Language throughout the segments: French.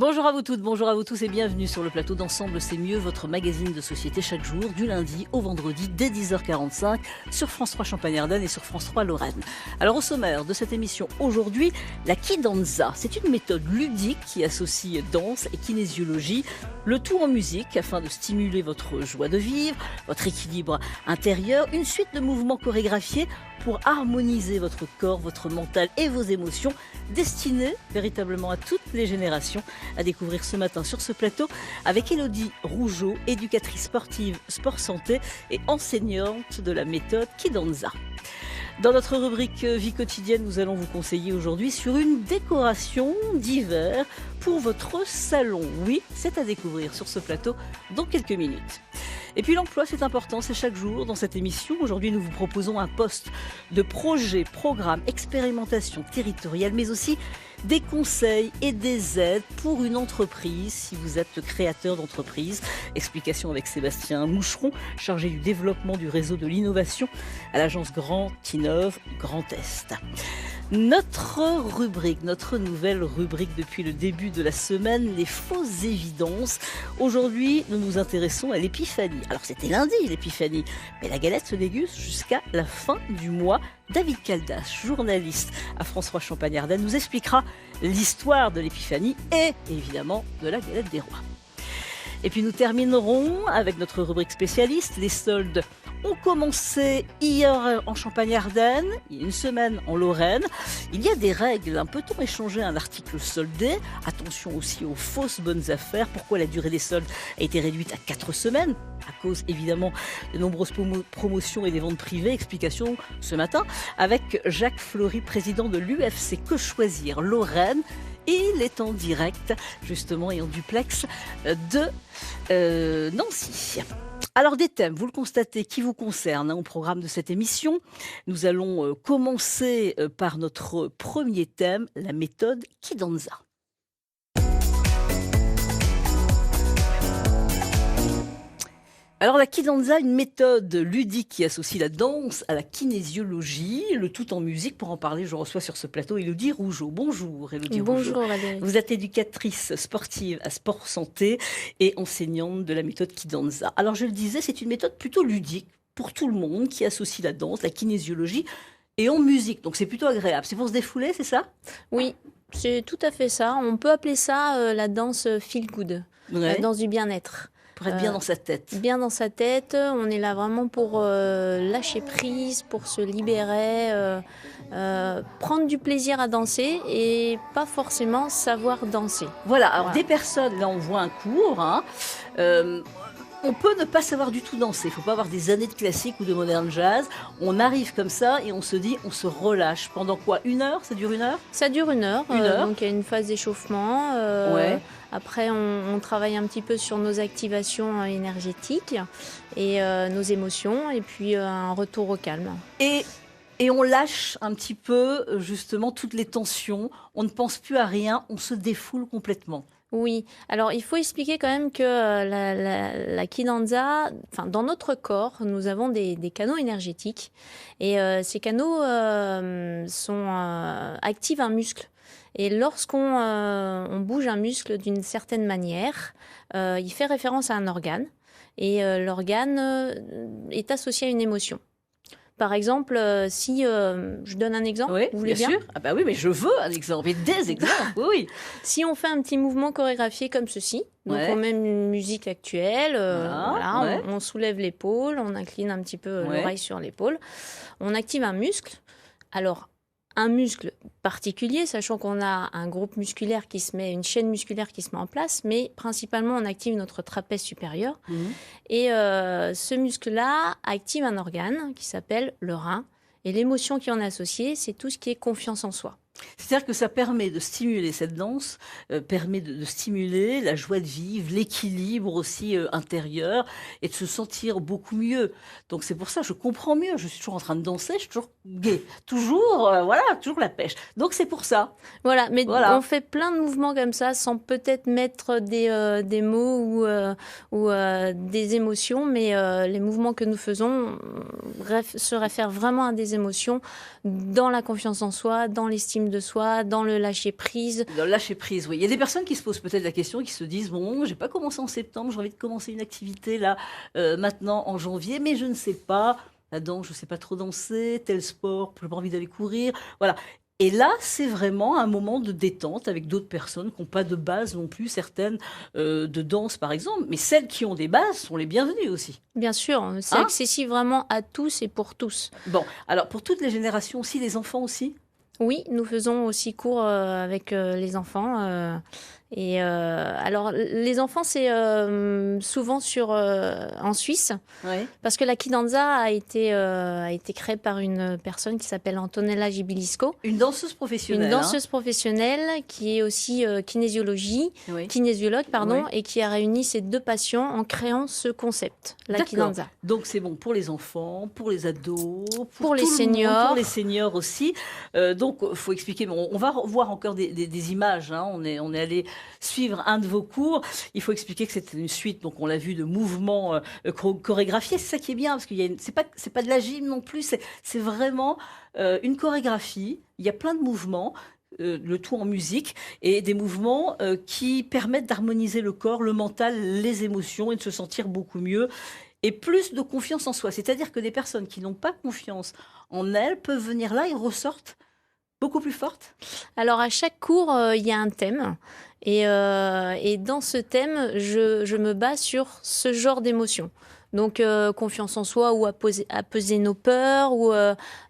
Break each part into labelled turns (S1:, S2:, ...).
S1: Bonjour à vous toutes, bonjour à vous tous et bienvenue sur le plateau d'Ensemble c'est mieux, votre magazine de société chaque jour, du lundi au vendredi dès 10h45 sur France 3 Champagne-Ardenne et sur France 3 Lorraine. Alors au sommaire de cette émission aujourd'hui, la Kidanza. C'est une méthode ludique qui associe danse et kinésiologie, le tout en musique afin de stimuler votre joie de vivre, votre équilibre intérieur, une suite de mouvements chorégraphiés pour harmoniser votre corps, votre mental et vos émotions, destinés véritablement à toutes les générations. À découvrir ce matin sur ce plateau avec Élodie Rougeau, éducatrice sportive sport santé et enseignante de la méthode Kidanza. Dans notre rubrique vie quotidienne, nous allons vous conseiller aujourd'hui sur une décoration d'hiver pour votre salon. Oui, c'est à découvrir sur ce plateau dans quelques minutes. Et puis l'emploi, c'est important, c'est chaque jour dans cette émission. Aujourd'hui, nous vous proposons un poste de projet, programme, expérimentation territoriale, mais aussi des conseils et des aides pour une entreprise, si vous êtes créateur d'entreprise. Explication avec Sébastien Moucheron, chargé du développement du réseau de l'innovation à l'agence Grand Innov Grand Est. Notre rubrique, notre nouvelle rubrique depuis le début de la semaine, les fausses évidences. Aujourd'hui, nous nous intéressons à l'épiphanie. Alors c'était lundi l'épiphanie, mais la galette se déguste jusqu'à la fin du mois. David Caldas, journaliste à France 3 Champagne-Ardenne, nous expliquera l'histoire de l'épiphanie et évidemment de la galette des rois. Et puis nous terminerons avec notre rubrique spécialiste. Les soldes ont commencé hier en Champagne-Ardenne, il y a une semaine en Lorraine. Il y a des règles, peut-on échanger un article soldé? Attention aussi aux fausses bonnes affaires. Pourquoi la durée des soldes a été réduite à 4 semaines? À cause évidemment de nombreuses promotions et des ventes privées. Explication ce matin avec Jacques Flory, président de l'UFC Que Choisir Lorraine. Il est en direct, justement, et en duplex de Nancy. Alors des thèmes, vous le constatez, qui vous concernent au programme de cette émission. Nous allons commencer par notre premier thème, la méthode Kidanza. Alors la Kidanza, une méthode ludique qui associe la danse à la kinésiologie, le tout en musique. Pour en parler, je reçois sur ce plateau Élodie Rougeau. Bonjour Élodie Rougeau.
S2: Bonjour Valérie.
S1: Vous êtes éducatrice sportive à Sport Santé et enseignante de la méthode Kidanza. Alors je le disais, c'est une méthode plutôt ludique pour tout le monde qui associe la danse, la kinésiologie et en musique. Donc c'est plutôt agréable. C'est pour se défouler, c'est ça?
S2: Oui, c'est tout à fait ça. On peut appeler ça la danse feel good, la danse du bien-être.
S1: Pour être bien dans sa tête.
S2: Bien dans sa tête, on est là vraiment pour lâcher prise, pour se libérer, prendre du plaisir à danser et pas forcément savoir danser.
S1: Voilà, alors des personnes, là on voit un cours, on peut ne pas savoir du tout danser, il ne faut pas avoir des années de classique ou de modern jazz. On arrive comme ça et on se dit, on se relâche. Pendant quoi? 1 heure? Ça dure 1 heure?
S2: Ça dure 1 heure, donc il y a une phase d'échauffement.
S1: Ouais.
S2: Après, on travaille un petit peu sur nos activations énergétiques et nos émotions, et puis un retour au calme.
S1: Et on lâche un petit peu, justement, toutes les tensions. On ne pense plus à rien, on se défoule complètement.
S2: Oui, alors il faut expliquer quand même que la Kidanza, dans notre corps, nous avons des canaux énergétiques et ces canaux activent un muscle. Et lorsqu'on on bouge un muscle d'une certaine manière, il fait référence à un organe et l'organe est associé à une émotion. Par exemple, si je donne un exemple,
S1: oui,
S2: vous voulez bien?
S1: Sûr. Ah bah oui, mais je veux un exemple et des exemples. Oui.
S2: Si on fait un petit mouvement chorégraphié comme ceci, donc on met une musique actuelle, on soulève l'épaule, on incline un petit peu l'oreille sur l'épaule, on active un muscle. Alors un muscle particulier, sachant qu'on a un groupe musculaire une chaîne musculaire qui se met en place, mais principalement on active notre trapèze supérieur. Et ce muscle-là active un organe qui s'appelle le rein. Et l'émotion qui en est associée, c'est tout ce qui est confiance en soi.
S1: C'est-à-dire que ça permet de stimuler cette danse, permet de stimuler la joie de vivre, l'équilibre aussi intérieur et de se sentir beaucoup mieux. Donc c'est pour ça, je comprends mieux. Je suis toujours en train de danser, je suis toujours gaie, toujours la pêche. Donc c'est pour ça.
S2: Voilà, mais on fait plein de mouvements comme ça sans peut-être mettre des mots ou des émotions, mais les mouvements que nous faisons se réfèrent vraiment à des émotions dans la confiance en soi, dans l'estime de soi, dans le lâcher-prise.
S1: Dans le lâcher-prise, oui. Il y a des personnes qui se posent peut-être la question, qui se disent, bon, j'ai pas commencé en septembre, j'ai envie de commencer une activité là, maintenant en janvier, mais je ne sais pas, la danse, je ne sais pas trop danser, tel sport, j'ai pas envie d'aller courir, voilà. Et là, c'est vraiment un moment de détente avec d'autres personnes qui n'ont pas de base non plus, certaines de danse par exemple, mais celles qui ont des bases sont les bienvenues aussi.
S2: Bien sûr, c'est accessible vraiment à tous et pour tous.
S1: Bon, alors pour toutes les générations aussi, les enfants aussi?
S2: Oui, nous faisons aussi cours avec les enfants. Alors, les enfants, c'est souvent en Suisse, parce que la Kidanza a été créée par une personne qui s'appelle Antonella Gibilisco.
S1: Une danseuse professionnelle.
S2: Une danseuse professionnelle qui est aussi kinésiologue, et qui a réuni ces deux passions en créant ce concept, la Kidanza.
S1: Donc c'est bon pour les enfants, pour les ados,
S2: pour les seniors.
S1: Pour les seniors aussi. Donc il faut expliquer, mais on va voir encore des images. On est allé suivre un de vos cours. Il faut expliquer que c'est une suite, donc on l'a vu, de mouvements chorégraphiés. C'est ça qui est bien, parce que c'est pas de la gym non plus, c'est vraiment une chorégraphie. Il y a plein de mouvements. Le tout en musique, et des mouvements qui permettent d'harmoniser le corps, le mental, les émotions, et de se sentir beaucoup mieux et plus de confiance en soi. C'est-à-dire que des personnes qui n'ont pas confiance en elles peuvent venir là et ressortent beaucoup plus fortes.
S2: Alors à chaque cours, il y a un thème, et dans ce thème, je me base sur ce genre d'émotions. Donc confiance en soi, ou apaiser nos peurs, ou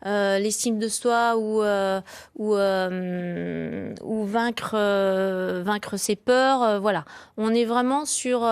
S2: l'estime de soi, ou vaincre ses peurs. Voilà, on est vraiment sur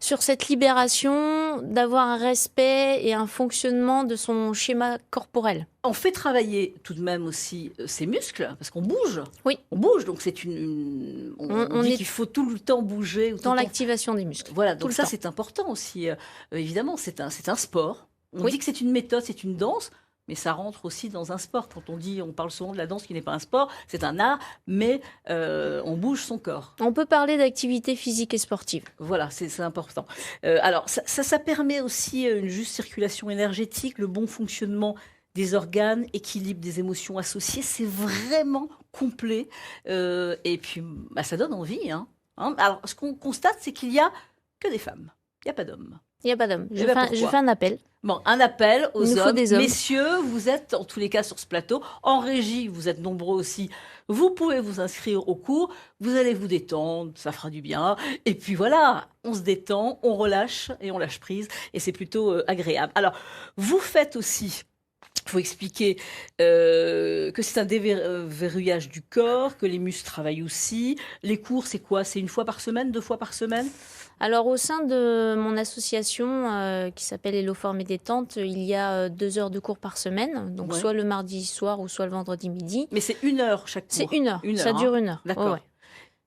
S2: cette libération, d'avoir un respect et un fonctionnement de son schéma corporel.
S1: On fait travailler tout de même aussi ses muscles, parce qu'on bouge.
S2: Oui.
S1: On bouge, donc c'est on dit qu'il faut tout le temps bouger.
S2: Dans l'activation des muscles.
S1: Voilà, donc ça c'est important aussi. Évidemment, c'est un sport. On dit que c'est une méthode, c'est une danse, mais ça rentre aussi dans un sport. Quand on parle souvent de la danse qui n'est pas un sport, c'est un art, mais on bouge son corps.
S2: On peut parler d'activité physique et sportive.
S1: Voilà, c'est important. Alors, ça permet aussi une juste circulation énergétique, le bon fonctionnement des organes, équilibre des émotions associées. C'est vraiment complet. Et puis, ça donne envie. Alors, ce qu'on constate, c'est qu'il n'y a que des femmes. Il n'y a pas d'hommes.
S2: Il n'y a pas d'hommes. Je fais un appel.
S1: Bon, un appel aux hommes.
S2: Des hommes.
S1: Messieurs, vous êtes en tous les cas sur ce plateau. En régie, vous êtes nombreux aussi. Vous pouvez vous inscrire au cours. Vous allez vous détendre, ça fera du bien. Et puis voilà, on se détend, on relâche et on lâche prise. Et c'est plutôt agréable. Alors, vous faites aussi... Il faut expliquer que c'est un déverrouillage du corps, que les muscles travaillent aussi. Les cours, c'est quoi? C'est 1 fois par semaine, 2 fois par semaine?
S2: Alors, au sein de mon association qui s'appelle Hello Forme et Détente, il y a 2 heures de cours par semaine, donc soit le mardi soir ou soit le vendredi midi.
S1: Mais c'est 1 heure chaque cours?
S2: C'est 1 heure, ça dure 1 heure.
S1: D'accord.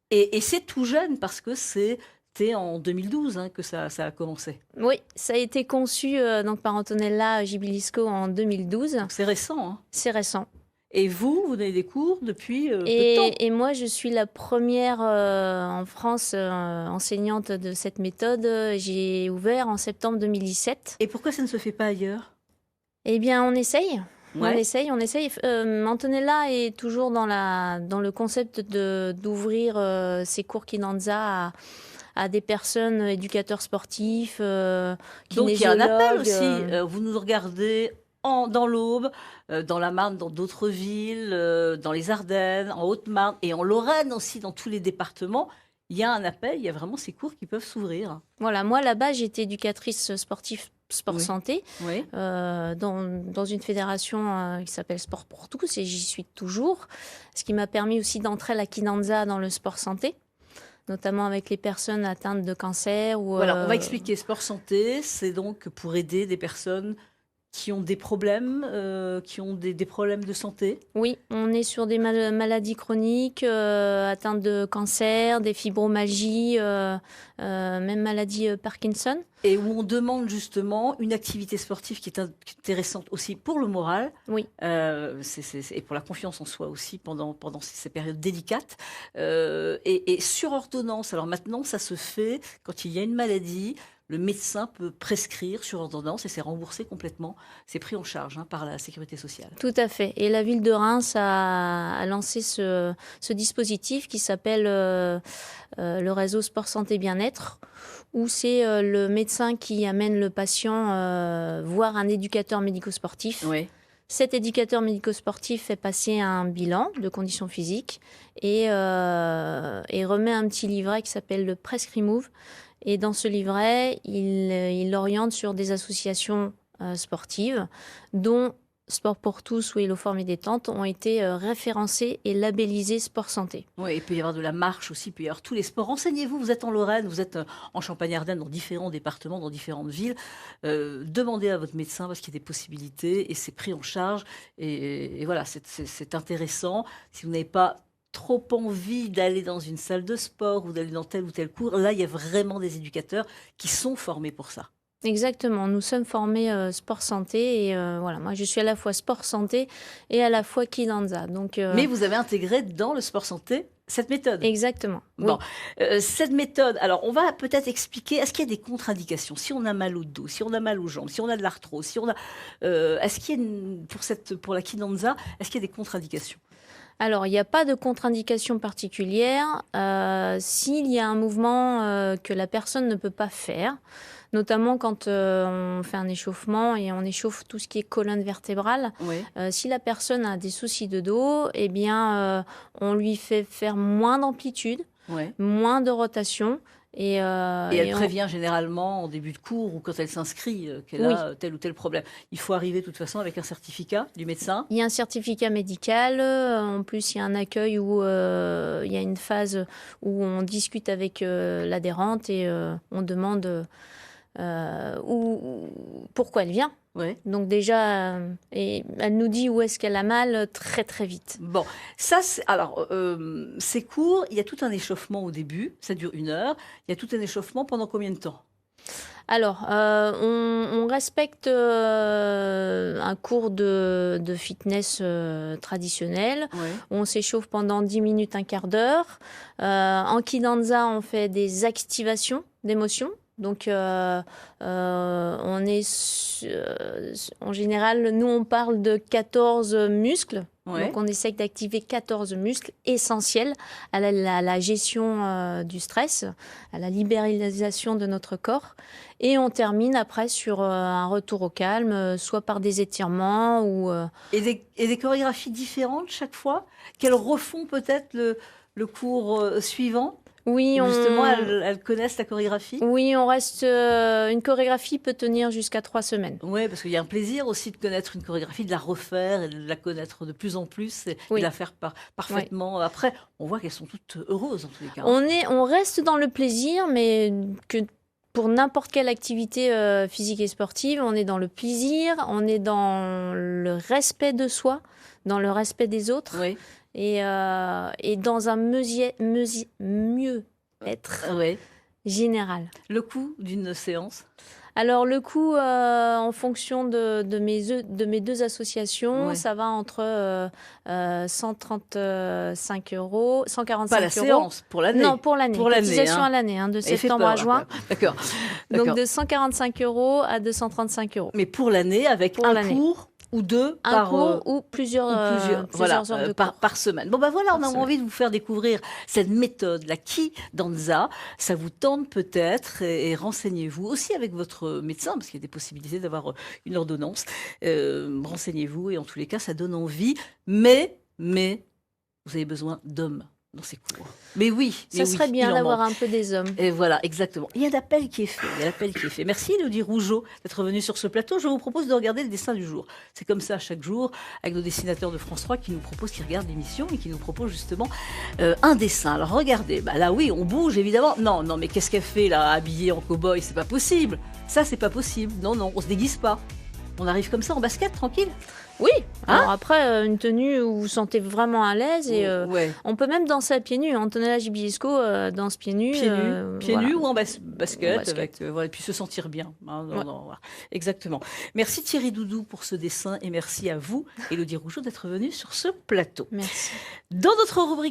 S1: Et c'est tout jeune parce que c'était en 2012 que ça a commencé.
S2: Oui, ça a été conçu donc par Antonella Gibilisco en 2012.
S1: C'est récent.
S2: C'est récent.
S1: Et vous donnez des cours depuis peu de temps.
S2: Et moi, je suis la première en France enseignante de cette méthode. J'ai ouvert en septembre 2017.
S1: Et pourquoi ça ne se fait pas ailleurs?
S2: Eh bien, on essaye.
S1: Ouais.
S2: On essaye. Antonella est toujours dans le concept d'ouvrir ses cours Kidanza à des personnes, éducateurs sportifs, kinésiologues.
S1: Donc il y a un appel aussi. Vous nous regardez dans l'Aube, dans la Marne, dans d'autres villes, dans les Ardennes, en Haute-Marne et en Lorraine aussi, dans tous les départements. Il y a un appel, il y a vraiment ces cours qui peuvent s'ouvrir.
S2: Voilà, moi là-bas, j'étais éducatrice sportive sport-santé dans une fédération qui s'appelle Sport pour tous, et j'y suis toujours. Ce qui m'a permis aussi d'entrer à la Kidanza dans le sport-santé, notamment avec les personnes atteintes de cancer.
S1: Voilà, on va expliquer. Sport-santé, c'est donc pour aider des personnes qui ont des problèmes, qui ont des problèmes de santé.
S2: Oui, on est sur des maladies chroniques, atteintes de cancer, des fibromyalgies, même maladie Parkinson.
S1: Et où on demande justement une activité sportive qui est intéressante aussi pour le moral.
S2: Oui.
S1: Et pour la confiance en soi aussi pendant ces périodes délicates. Et sur ordonnance, alors maintenant ça se fait quand il y a une maladie. le médecin peut prescrire sur ordonnance et c'est remboursé complètement, c'est pris en charge par la sécurité sociale.
S2: Tout à fait. Et la ville de Reims a lancé ce dispositif qui s'appelle le réseau Sport Santé Bien-être, où c'est le médecin qui amène le patient voir un éducateur médico-sportif.
S1: Oui.
S2: Cet éducateur médico-sportif fait passer un bilan de conditions physiques et remet un petit livret qui s'appelle le Prescrimove. Et dans ce livret, il oriente sur des associations sportives dont Sport pour tous ou Helloform et Détente ont été référencés et labellisés Sport Santé.
S1: Oui, il peut y avoir de la marche aussi, il peut y avoir tous les sports. Renseignez-vous, vous êtes en Lorraine, vous êtes en Champagne-Ardenne, dans différents départements, dans différentes villes. Demandez à votre médecin parce qu'il y a des possibilités et c'est pris en charge. Et voilà, c'est intéressant. Si vous n'avez pas trop envie d'aller dans une salle de sport ou d'aller dans tel ou tel cours, là, il y a vraiment des éducateurs qui sont formés pour ça.
S2: Exactement, nous sommes formés sport santé et voilà, moi je suis à la fois sport santé et à la fois Kidanza. Donc,
S1: Mais vous avez intégré dans le sport santé cette méthode.
S2: Exactement.
S1: Bon,
S2: oui.
S1: Cette méthode, alors on va peut-être expliquer, est-ce qu'il y a des contre-indications? Si on a mal au dos, si on a mal aux jambes, si on a de l'arthrose, si on a, est-ce qu'il y a pour la Kidanza, est-ce qu'il y a des contre-indications?
S2: Alors, il n'y a pas de contre-indication particulière. S'il y a un mouvement que la personne ne peut pas faire, notamment quand on fait un échauffement et on échauffe tout ce qui est colonne vertébrale,
S1: oui.
S2: Si la personne a des soucis de dos, eh bien, on lui fait faire moins d'amplitude,
S1: ouais.
S2: moins de rotation. Et
S1: elle prévient généralement en début de cours ou quand elle s'inscrit qu'elle a tel ou tel problème. Il faut arriver de toute façon avec un certificat du médecin.
S2: Il y a un certificat médical. En plus, il y a un accueil où il y a une phase où on discute avec l'adhérente et on demande pourquoi elle vient.
S1: Ouais.
S2: Donc déjà, et elle nous dit où est-ce qu'elle a mal très très vite.
S1: Bon, ça, alors, ces cours, il y a tout un échauffement au début, ça dure 1 heure. Il y a tout un échauffement pendant combien de temps?
S2: Alors, on respecte un cours de fitness traditionnel.
S1: Ouais.
S2: On s'échauffe pendant 10 minutes, un quart d'heure. En Kidanza, on fait des activations d'émotions. Donc, on est en général, nous, on parle de 14 muscles.
S1: Ouais.
S2: Donc, on essaye d'activer 14 muscles essentiels à la gestion du stress, à la libéralisation de notre corps. Et on termine après sur un retour au calme, soit par des étirements ou...
S1: Et des chorégraphies différentes chaque fois, qu'elles refont peut-être le cours suivant?
S2: Oui,
S1: justement, elles connaissent la chorégraphie?
S2: Oui, on reste. Une chorégraphie peut tenir jusqu'à 3 semaines.
S1: Oui, parce qu'il y a un plaisir aussi de connaître une chorégraphie, de la refaire et de la connaître de plus en plus et de la faire parfaitement. Oui. Après, on voit qu'elles sont toutes heureuses en tous les cas.
S2: On reste dans le plaisir, mais que pour n'importe quelle activité physique et sportive, on est dans le plaisir, on est dans le respect de soi, dans le respect des autres. Oui. Et dans un mieux-être général.
S1: Le coût d'une séance?
S2: Alors, le coût, en fonction de mes deux associations, ça va entre 135 euros, 145
S1: Pas la
S2: euros.
S1: séance, pour l'année?
S2: Non, pour l'année. Cotisation à l'année, de septembre à juin.
S1: D'accord.
S2: Donc, de 145 euros à 235 euros.
S1: Mais pour l'année, avec un cours ou deux
S2: par cours ou plusieurs heures de cours.
S1: Par semaine. Bon, ben voilà, on a envie de vous faire découvrir cette méthode, la Kidanza. Ça vous tente peut-être et renseignez-vous aussi avec votre médecin, parce qu'il y a des possibilités d'avoir une ordonnance. Renseignez-vous et en tous les cas, ça donne envie. Mais vous avez besoin d'hommes dans ces cours. Mais oui.
S2: Ça serait bien d'avoir un peu des hommes.
S1: Et voilà, exactement. Il y a l'appel qui est fait. Merci Élodie Rougeot d'être venue sur ce plateau. Je vous propose de regarder le dessin du jour. C'est comme ça chaque jour avec nos dessinateurs de France 3 qui regardent l'émission et qui nous proposent justement un dessin. Alors regardez, là oui, on bouge évidemment. Non, mais qu'est-ce qu'elle fait là, habillée en cow-boy? C'est pas possible. Ça, c'est pas possible. Non, on se déguise pas. On arrive comme ça en basket, tranquille?
S2: Oui. Alors après, une tenue où vous vous sentez vraiment à l'aise et on peut même danser à pieds nus. Antonella Gibiesco danse pieds nus.
S1: Pieds nus ou en basket. Avec, et puis se sentir bien. Exactement. Merci Thierry Doudou pour ce dessin et merci à vous, Élodie Rougeot, d'être venue sur ce plateau.
S2: Merci.
S1: Dans notre rubrique